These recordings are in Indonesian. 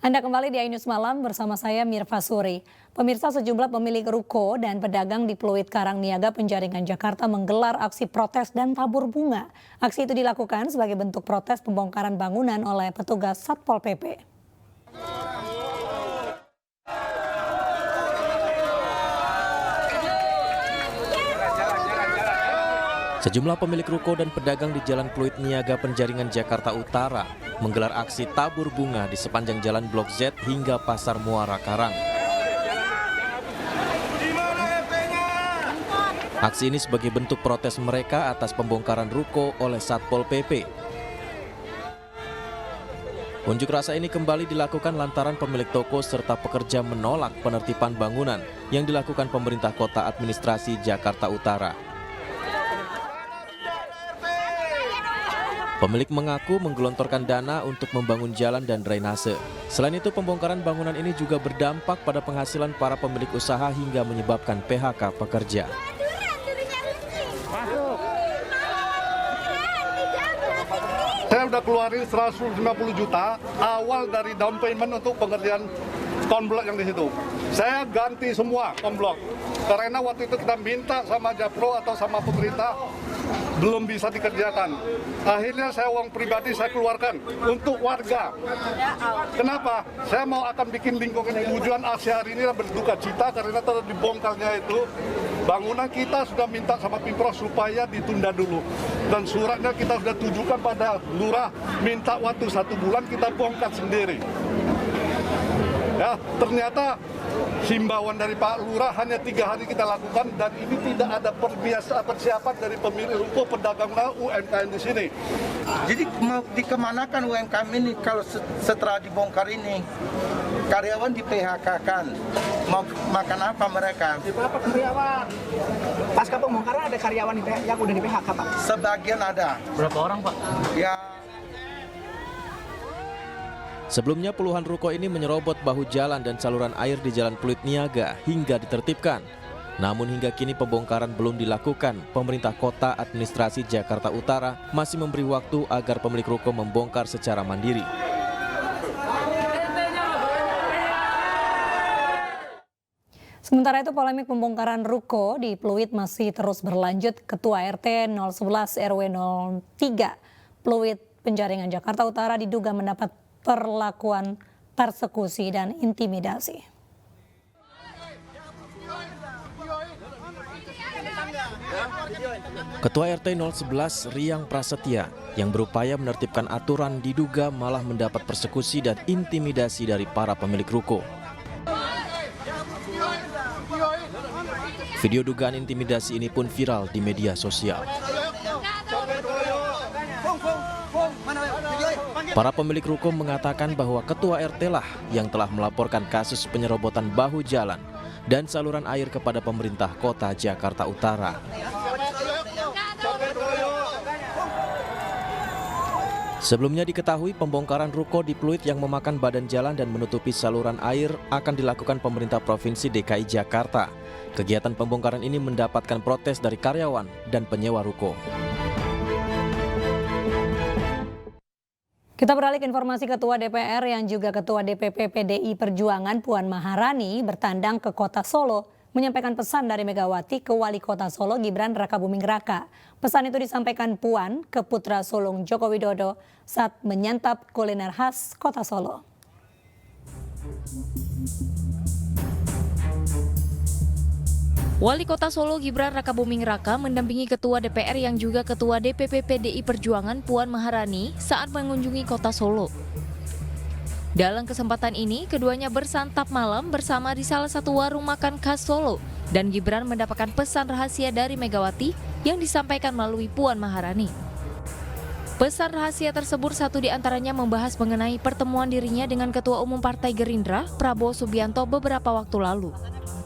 Anda kembali di iNews Malam bersama saya Mirva Suri. Pemirsa, sejumlah pemilik ruko dan pedagang di Pluit Karangniaga Penjaringan Jakarta menggelar aksi protes dan tabur bunga. Aksi itu dilakukan sebagai bentuk protes pembongkaran bangunan oleh petugas Satpol PP. Sejumlah pemilik ruko dan pedagang di Jalan Pluit Niaga Penjaringan Jakarta Utara menggelar aksi tabur bunga di sepanjang Jalan Blok Z hingga Pasar Muara Karang. Aksi ini sebagai bentuk protes mereka atas pembongkaran ruko oleh Satpol PP. Unjuk rasa ini kembali dilakukan lantaran pemilik toko serta pekerja menolak penertiban bangunan yang dilakukan pemerintah kota administrasi Jakarta Utara. Pemilik mengaku menggelontorkan dana untuk membangun jalan dan drainase. Selain itu, pembongkaran bangunan ini juga berdampak pada penghasilan para pemilik usaha hingga menyebabkan PHK pekerja. Saya udah keluarin 150 juta awal dari down payment untuk pengerjaan konblok yang di situ. Saya ganti semua konblok karena waktu itu kita minta sama Japro atau sama pemerintah belum bisa dikerjakan. Akhirnya saya uang pribadi saya keluarkan untuk warga. Kenapa? Saya mau akan bikin lingkungan tujuan Asia hari ini berduka cita karena telah dibongkarnya itu bangunan. Kita sudah minta sama Pemprov supaya ditunda dulu. Dan suratnya kita sudah tujukan pada lurah, minta waktu 1 bulan kita bongkar sendiri. Ya, ternyata himbauan dari Pak Lurah hanya 3 hari kita lakukan dan ini tidak ada persiapan dari pemilik ruko pedagang UMKM di sini. Jadi mau dikemanakan UMKM ini kalau setelah dibongkar ini? Karyawan di PHK-kan, mau makan apa mereka? Di berapa karyawan? Pasca pembongkaran ada karyawan yang udah di PHK, Pak? Sebagian ada. Berapa orang, Pak? Ya. Sebelumnya puluhan ruko ini menyerobot bahu jalan dan saluran air di Jalan Pluit Niaga hingga ditertibkan. Namun hingga kini pembongkaran belum dilakukan. Pemerintah Kota Administrasi Jakarta Utara masih memberi waktu agar pemilik ruko membongkar secara mandiri. Sementara itu, polemik pembongkaran ruko di Pluit masih terus berlanjut. Ketua RT 011 RW 03 Pluit Penjaringan Jakarta Utara diduga mendapat perlakuan persekusi dan intimidasi. Ketua RT 011 Riang Prasetya yang berupaya menertibkan aturan diduga malah mendapat persekusi dan intimidasi dari para pemilik ruko. Video dugaan intimidasi ini pun viral di media sosial. Para pemilik ruko mengatakan bahwa ketua RT lah yang telah melaporkan kasus penyerobotan bahu jalan dan saluran air kepada pemerintah kota Jakarta Utara. Sebelumnya diketahui pembongkaran ruko di Pluit yang memakan badan jalan dan menutupi saluran air akan dilakukan pemerintah Provinsi DKI Jakarta. Kegiatan pembongkaran ini mendapatkan protes dari karyawan dan penyewa ruko. Kita beralih ke informasi Ketua DPR yang juga Ketua DPP PDI Perjuangan Puan Maharani bertandang ke Kota Solo menyampaikan pesan dari Megawati ke Wali Kota Solo Gibran Rakabuming Raka. Pesan itu disampaikan Puan ke putra sulung Joko Widodo saat menyantap kuliner khas Kota Solo. Wali Kota Solo Gibran Rakabuming Raka mendampingi Ketua DPR yang juga Ketua DPP PDI Perjuangan Puan Maharani saat mengunjungi Kota Solo. Dalam kesempatan ini, keduanya bersantap malam bersama di salah satu warung makan khas Solo dan Gibran mendapatkan pesan rahasia dari Megawati yang disampaikan melalui Puan Maharani. Pesan rahasia tersebut satu di antaranya membahas mengenai pertemuan dirinya dengan Ketua Umum Partai Gerindra, Prabowo Subianto beberapa waktu lalu.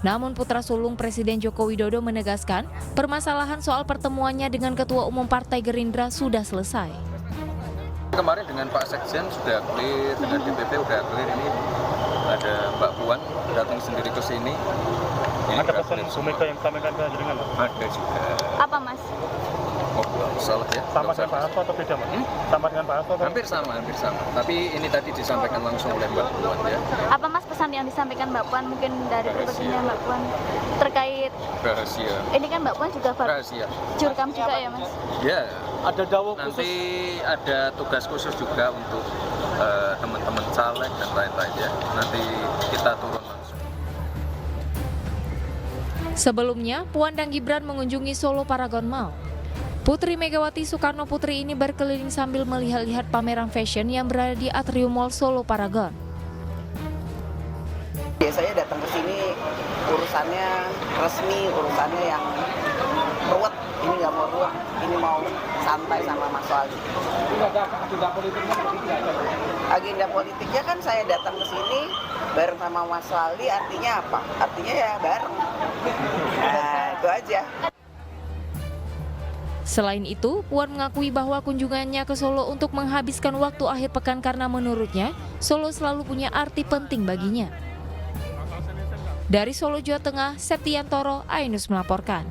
Namun putra sulung Presiden Joko Widodo menegaskan permasalahan soal pertemuannya dengan Ketua Umum Partai Gerindra sudah selesai. Kemarin dengan Pak Sekjen sudah clear, dengan DPP sudah clear, ini ada Mbak Puan datang sendiri ke sini. Ini ada pesan Bu Mega yang sampaikan ke jenengan? Ada juga. Apa, Mas? Oh, salah ya. Sama dengan Pak Hasto atau beda, Mas? Sama dengan Pak Hasto? Hampir sama. Tapi ini tadi disampaikan langsung oleh Mbak Puan ya. Apa Mas pesan yang disampaikan Mbak Puan mungkin dari pribadinya Mbak Puan terkait rahasia? ini kan Mbak Puan juga Rahasia. jurkam juga ya Mas? Ya. Ada dawuh Nanti khusus? ada tugas khusus juga untuk teman-teman caleg dan lain-lain ya. Nanti kita turun langsung. Sebelumnya, Puan dan Gibran mengunjungi Solo Paragon Mall. Putri Megawati Soekarno Putri ini berkeliling sambil melihat-lihat pameran fashion yang berada di Atrium Mall Solo Paragon. Biasanya datang ke sini urusannya resmi, urusannya yang ruwet. Ini nggak mau ruwet, ini mau santai sama Mas Wali. Agenda politiknya Agenda politiknya kan saya datang ke sini bareng sama Mas Wali, artinya apa? Artinya ya bareng. Nah, itu aja. Selain itu, Puan mengakui bahwa kunjungannya ke Solo untuk menghabiskan waktu akhir pekan karena menurutnya, Solo selalu punya arti penting baginya. Dari Solo, Jawa Tengah, Septiantoro, iNews melaporkan.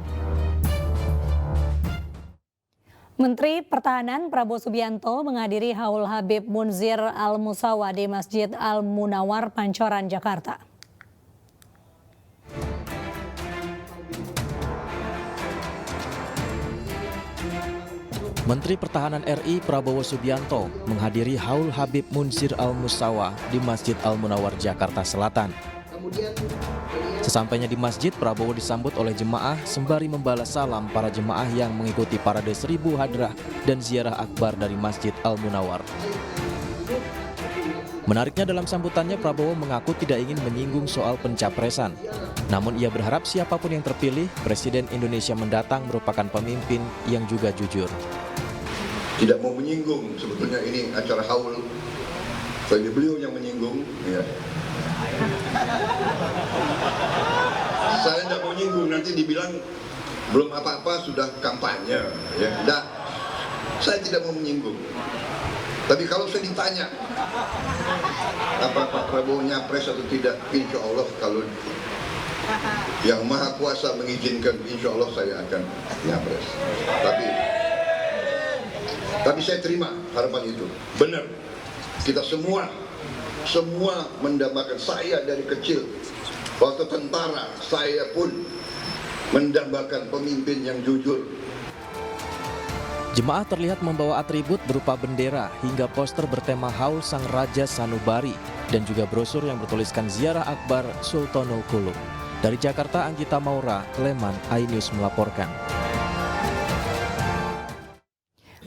Menteri Pertahanan Prabowo Subianto menghadiri haul Habib Munzir Al-Musawa di Masjid Al-Munawar, Pancoran, Jakarta. Menteri Pertahanan RI Prabowo Subianto menghadiri haul Habib Munzir Al-Musawa di Masjid Al-Munawar, Jakarta Selatan. Sesampainya di masjid, Prabowo disambut oleh jemaah sembari membalas salam para jemaah yang mengikuti parade 1000 hadrah dan ziarah akbar dari Masjid Al-Munawar. Menariknya dalam sambutannya, Prabowo mengaku tidak ingin menyinggung soal pencapresan. Namun ia berharap siapapun yang terpilih, Presiden Indonesia mendatang merupakan pemimpin yang juga jujur. Tidak mau menyinggung, sebetulnya ini acara haul, bagi beliau yang menyinggung, ya. Saya tidak mau menyinggung, nanti dibilang belum apa-apa sudah kampanye, ya. Tidak, saya tidak mau menyinggung. Tapi kalau saya ditanya, apa Pak Prabowo nyapres atau tidak, insya Allah kalau Yang Maha Kuasa mengizinkan, insya Allah saya akan nyapres. Tapi saya terima harapan itu. Benar, kita semua mendambakan. Saya dari kecil, waktu tentara, saya pun mendambakan pemimpin yang jujur. Jemaah terlihat membawa atribut berupa bendera hingga poster bertema Haul Sang Raja Sanubari dan juga brosur yang bertuliskan Ziarah Akbar Sultanul Kulub. Dari Jakarta, Anggita Maura, Leman, iNews melaporkan.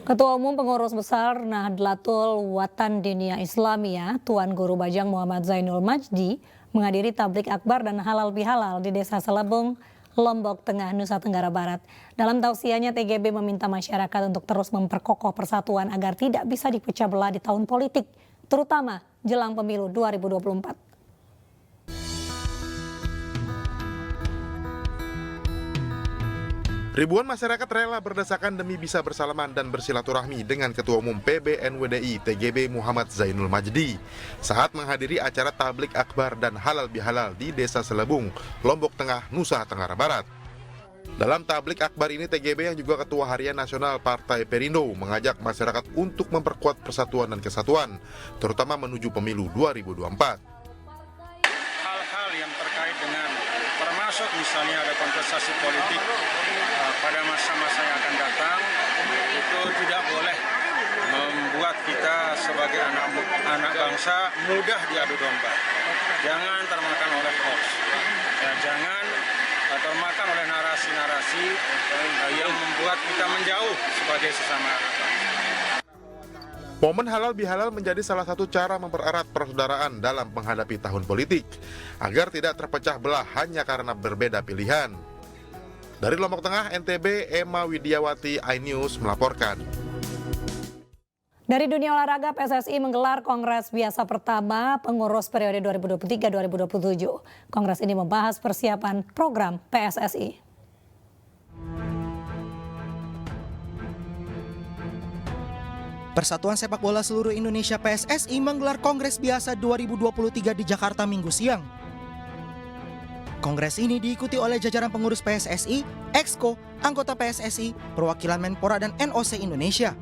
Ketua Umum Pengurus Besar Nahdlatul Watan Diniyah Islamiyah, Tuan Guru Bajang Muhammad Zainul Majdi, menghadiri tablik akbar dan halal bihalal di Desa Selebung, Lombok Tengah, Nusa Tenggara Barat. Dalam tausiahnya, TGB meminta masyarakat untuk terus memperkokoh persatuan agar tidak bisa dipecah belah di tahun politik, terutama jelang pemilu 2024. Ribuan masyarakat rela berdesakan demi bisa bersalaman dan bersilaturahmi dengan Ketua Umum PBNWDI TGB Muhammad Zainul Majdi saat menghadiri acara tablik akbar dan halal bihalal di Desa Selebung, Lombok Tengah, Nusa Tenggara Barat. Dalam tablik akbar ini, TGB yang juga Ketua Harian Nasional Partai Perindo mengajak masyarakat untuk memperkuat persatuan dan kesatuan, terutama menuju pemilu 2024. Hal-hal yang terkait dengan termasuk misalnya ada kontestasi politik pada masa-masa yang akan datang, itu tidak boleh membuat kita sebagai anak bangsa mudah diadu domba. Jangan termakan oleh hoax, ya, jangan termakan oleh narasi-narasi yang membuat kita menjauh sebagai sesama anak bangsa. Momen halal bihalal menjadi salah satu cara mempererat persaudaraan dalam menghadapi tahun politik, agar tidak terpecah belah hanya karena berbeda pilihan. Dari Lombok Tengah, NTB, Emma Widiawati, iNews melaporkan. Dari dunia olahraga, PSSI menggelar Kongres Biasa pertama pengurus periode 2023-2027. Kongres ini membahas persiapan program PSSI. Persatuan Sepak Bola Seluruh Indonesia PSSI menggelar Kongres Biasa 2023 di Jakarta Minggu siang. Kongres ini diikuti oleh jajaran pengurus PSSI, Exco, anggota PSSI, perwakilan Menpora dan NOC Indonesia.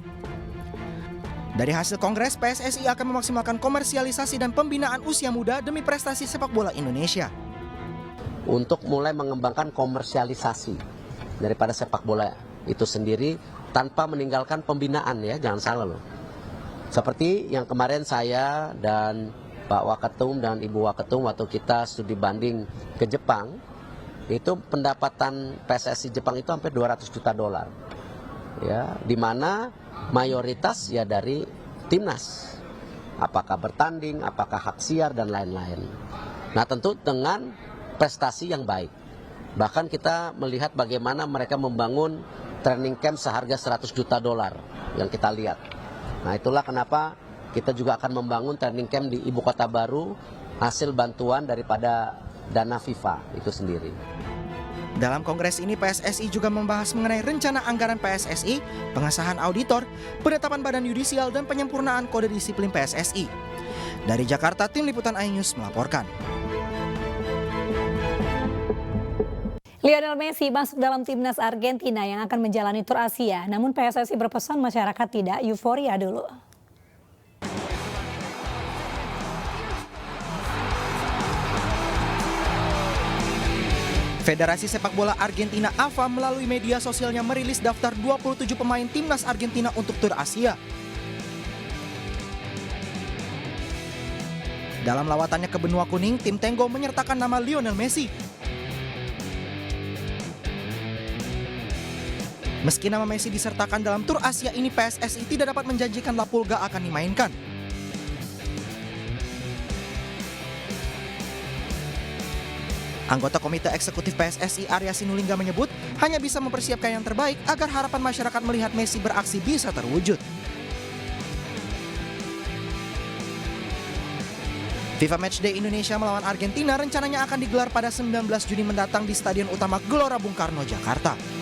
Dari hasil kongres, PSSI akan memaksimalkan komersialisasi dan pembinaan usia muda demi prestasi sepak bola Indonesia. Untuk mulai mengembangkan komersialisasi daripada sepak bola itu sendiri tanpa meninggalkan pembinaan, ya, jangan salah loh. Seperti yang kemarin saya dan Pak Waketum dan Ibu Waketum waktu kita studi banding ke Jepang, itu pendapatan PSSI Jepang itu hampir 200 juta dolar. Ya, di mana mayoritas ya dari timnas. Apakah bertanding, apakah hak siar dan lain-lain. Nah, tentu dengan prestasi yang baik. Bahkan kita melihat bagaimana mereka membangun training camp seharga 100 juta dolar yang kita lihat. Nah, itulah kenapa kita juga akan membangun training camp di ibu kota baru hasil bantuan daripada dana FIFA itu sendiri. Dalam kongres ini PSSI juga membahas mengenai rencana anggaran PSSI, pengesahan auditor, penetapan badan yudisial dan penyempurnaan kode disiplin PSSI. Dari Jakarta, tim liputan iNews melaporkan. Lionel Messi masuk dalam timnas Argentina yang akan menjalani tur Asia. Namun PSSI berpesan masyarakat tidak euforia dulu. Federasi Sepak Bola Argentina AFA melalui media sosialnya merilis daftar 27 pemain timnas Argentina untuk tur Asia. Dalam lawatannya ke benua kuning, tim Tenggo menyertakan nama Lionel Messi. Meski nama Messi disertakan dalam tur Asia ini, PSSI tidak dapat menjanjikan La Pulga akan dimainkan. Anggota Komite Eksekutif PSSI Arya Sinulinga menyebut hanya bisa mempersiapkan yang terbaik agar harapan masyarakat melihat Messi beraksi bisa terwujud. FIFA Matchday Indonesia melawan Argentina rencananya akan digelar pada 19 Juni mendatang di Stadion Utama Gelora Bung Karno, Jakarta.